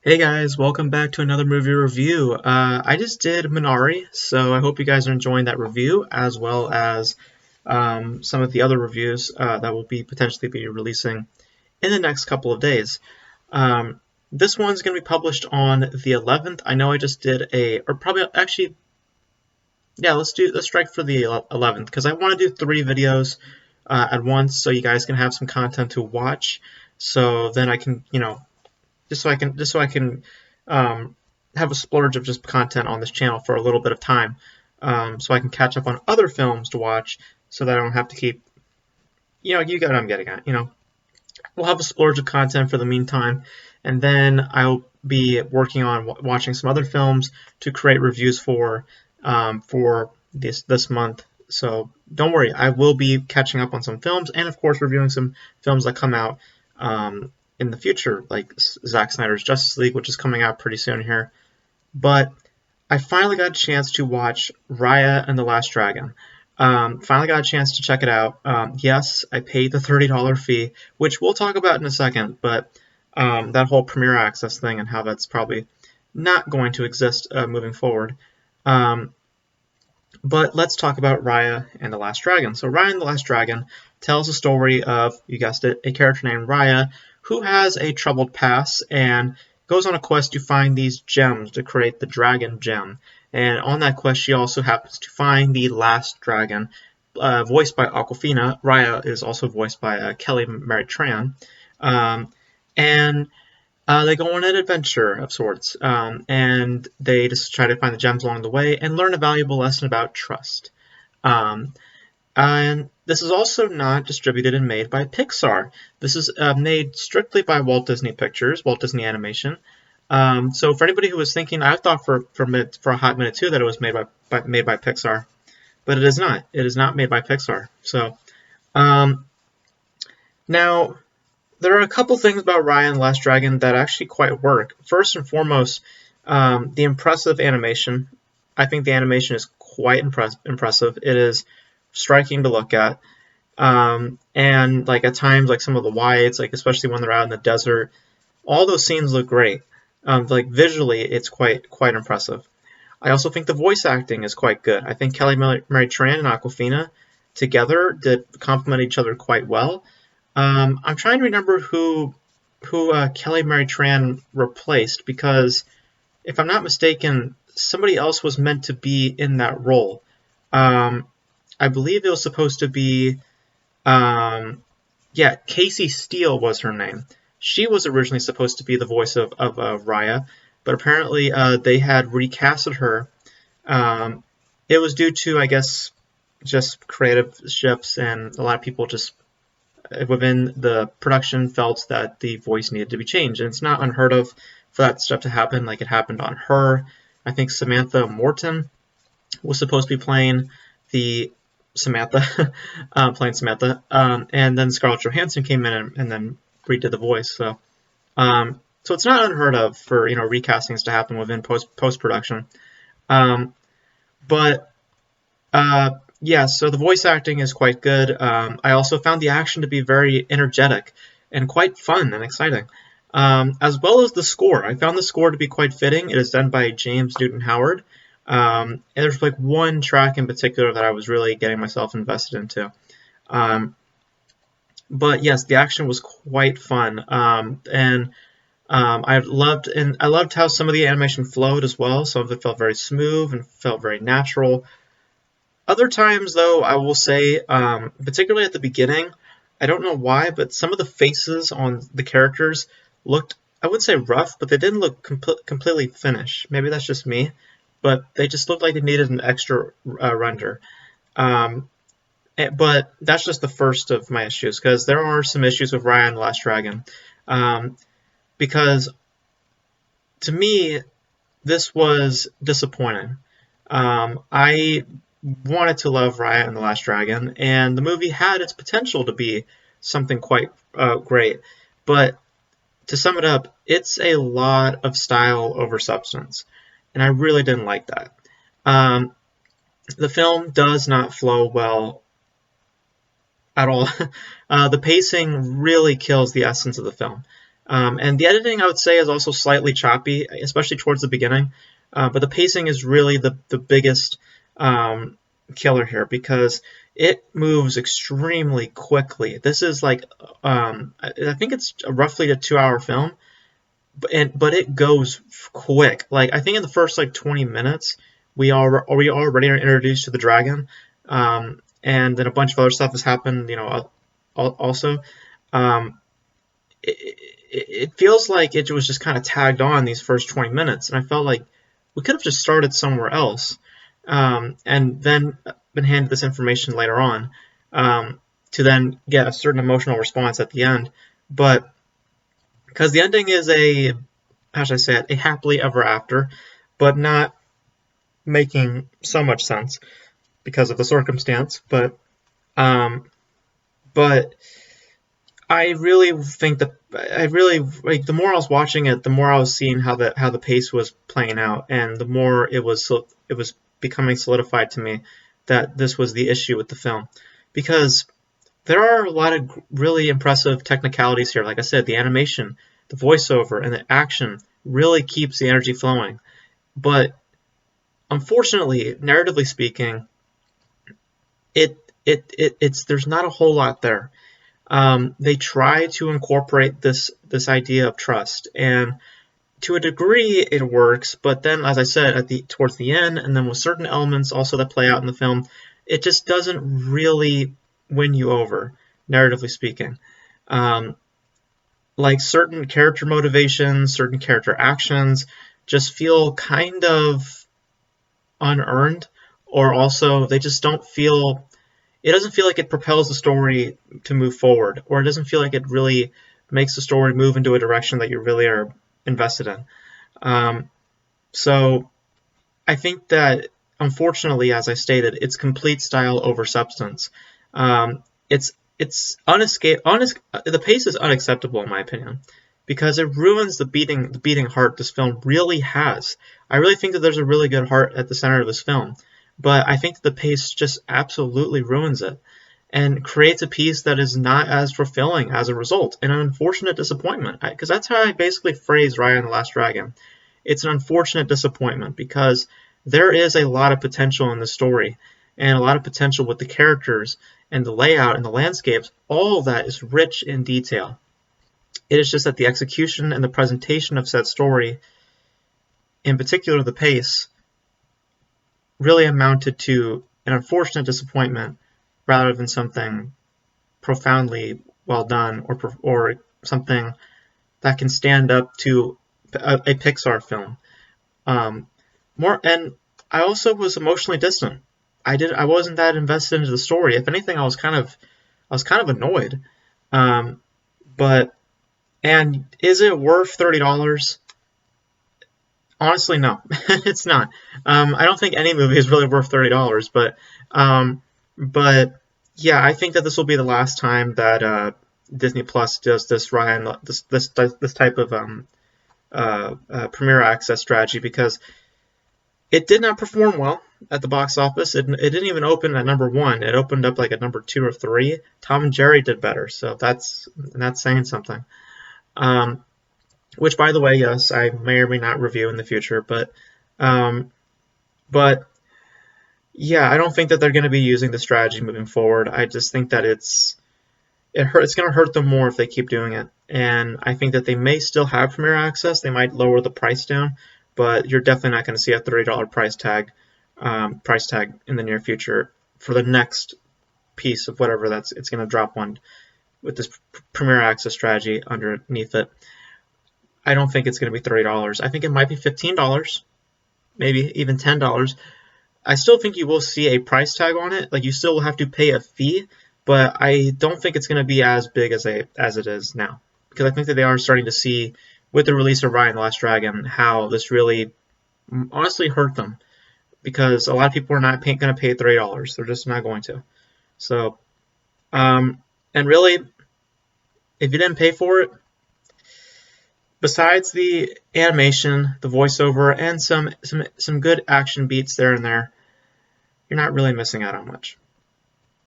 Hey guys, welcome back to another movie review. I just did Minari, so I hope you guys are enjoying that review as well as some of the other reviews that will be potentially be releasing in the next couple of days. This one's going to be published on the 11th. I know I just did or probably actually, yeah, let's strike for the 11th because I want to do 3 videos at once so you guys can have some content to watch. So then I can, just so I can um, have a splurge of just content on this channel for a little bit of time, so I can catch up on other films to watch, so that I don't have to keep, you get what I'm getting at. We'll have a splurge of content for the meantime, and then I'll be working on watching some other films to create reviews for this month. So don't worry, I will be catching up on some films, and of course reviewing some films that come out in the future, like Zack Snyder's Justice League, which is coming out pretty soon here. But I finally got a chance to watch Raya and the Last Dragon. Finally got a chance to check it out. Yes, I paid the $30 fee, which we'll talk about in a second, but that whole Premier Access thing and how that's probably not going to exist moving forward. But let's talk about Raya and the Last Dragon. So Raya and the Last Dragon tells the story of, you guessed it, a character named Raya who has a troubled past and goes on a quest to find these gems to create the Dragon Gem. And on that quest, she also happens to find the Last Dragon, voiced by Awkwafina. Raya is also voiced by Kelly Mary Tran. And they go on an adventure of sorts, and they just try to find the gems along the way and learn a valuable lesson about trust. Um, and this is also not distributed and made by Pixar. This is made strictly by Walt Disney Pictures, Walt Disney Animation. So for anybody who was thinking, I thought for a hot minute too that it was made by Pixar, but it is not. It is not made by Pixar. So now, there are a couple things about Raya and the Last Dragon that actually quite work. First and foremost, the impressive animation. I think the animation is quite impressive. It is striking to look at. And like at times, like some of the wides, like especially when they're out in the desert, all those scenes look great. Like visually, it's quite impressive. I also think the voice acting is quite good. I think Kelly Mary Tran and Awkwafina together did complement each other quite well. I'm trying to remember who Kelly Mary Tran replaced, because if I'm not mistaken, somebody else was meant to be in that role. I believe it was supposed to be, yeah, Casey Steele was her name. She was originally supposed to be the voice of Raya, but apparently they had recasted her. It was due to, I guess, just creative shifts, and a lot of people just within the production felt that the voice needed to be changed. And it's not unheard of for that stuff to happen, like it happened on Her. I think Samantha Morton was supposed to be playing the Samantha, playing Samantha, and then Scarlett Johansson came in and then redid the voice. So it's not unheard of for recastings to happen within post production. But yeah, so the voice acting is quite good. I also found the action to be very energetic and quite fun and exciting, as well as the score. I found the score to be quite fitting. It is done by James Newton Howard. And there's like one track in particular that I was really getting myself invested into. But yes, the action was quite fun, and I loved how some of the animation flowed as well. Some of it felt very smooth and felt very natural. Other times, though, I will say, particularly at the beginning, I don't know why, but some of the faces on the characters looked, I wouldn't say rough, but they didn't look completely finished. Maybe that's just me, but they just looked like they needed an extra render. But that's just the first of my issues, because there are some issues with Raya and the Last Dragon. Because, to me, this was disappointing. I wanted to love Raya and the Last Dragon, and the movie had its potential to be something quite great. But to sum it up, it's a lot of style over substance, and I really didn't like that. The film does not flow well at all. The pacing really kills the essence of the film. And the editing, I would say, is also slightly choppy, especially towards the beginning. But the pacing is really the biggest killer here, because it moves extremely quickly. This is like, I think it's roughly a 2-hour film, but it goes quick. Like, I think in the first like 20 minutes, we already are introduced to the dragon, and then a bunch of other stuff has happened. Also. Um, it feels like it was just kind of tagged on these first 20 minutes, and I felt like we could have just started somewhere else, and then been handed this information later on, to then get a certain emotional response at the end. But because the ending is how should I say it, a happily ever after, but not making so much sense because of the circumstance. Um, but I really think that I really like, the more I was watching it, the more I was seeing how the pace was playing out, and the more it was becoming solidified to me that this was the issue with the film, because there are a lot of really impressive technicalities here. Like I said, the animation, the voiceover, and the action really keeps the energy flowing. But unfortunately, narratively speaking, it's there's not a whole lot there. They try to incorporate this idea of trust, and to a degree it works. But then, as I said, towards the end, and then with certain elements also that play out in the film, it just doesn't really win you over, narratively speaking. Um, like certain character motivations, certain character actions, just feel kind of unearned, or also they just don't feel it doesn't feel like it propels the story to move forward, or it doesn't feel like it really makes the story move into a direction that you really are invested in. Um, so I think that, unfortunately, as I stated, it's complete style over substance. It's the pace is unacceptable in my opinion, because it ruins the beating heart this film really has. I really think that there's a really good heart at the center of this film, but I think that the pace just absolutely ruins it and creates a piece that is not as fulfilling as a result, and an unfortunate disappointment. Because that's how I basically phrase Raya and the Last Dragon. It's an unfortunate disappointment, because there is a lot of potential in the story, and a lot of potential with the characters and the layout and the landscapes. All of that is rich in detail. It is just that the execution and the presentation of said story, in particular the pace, really amounted to an unfortunate disappointment rather than something profoundly well done, or something that can stand up to a Pixar film. And I also was emotionally distant. I wasn't that invested into the story. If anything, I was kind of annoyed. Um, but and is it worth $30? Honestly, no, it's not. I don't think any movie is really worth $30, but yeah, I think that this will be the last time that Disney Plus does this Ryan this type of premiere access strategy, because it did not perform well at the box office. It didn't even open at #1. It opened up like at #2 or 3. Tom and Jerry did better, so that's saying something. Which, by the way, yes, I may or may not review in the future, um, but yeah, I don't think that they're going to be using the strategy moving forward. I just think that it's going to hurt them more if they keep doing it, and I think that they may still have Premier Access. They might lower the price down, but you're definitely not going to see a $30 price tag in the near future for the next piece of whatever it's going to drop on with this Premier Access strategy underneath it. I don't think it's going to be $30. I think it might be $15, maybe even $10. I still think you will see a price tag on it. Like, you still will have to pay a fee, but I don't think it's going to be as big as it is now, because I think that they are starting to see, with the release of Raya and the Last Dragon, how this really honestly hurt them, because a lot of people are not going to pay $30. They're just not going to. So, and really, if you didn't pay for it, besides the animation, the voiceover, and some good action beats there and there, you're not really missing out on much.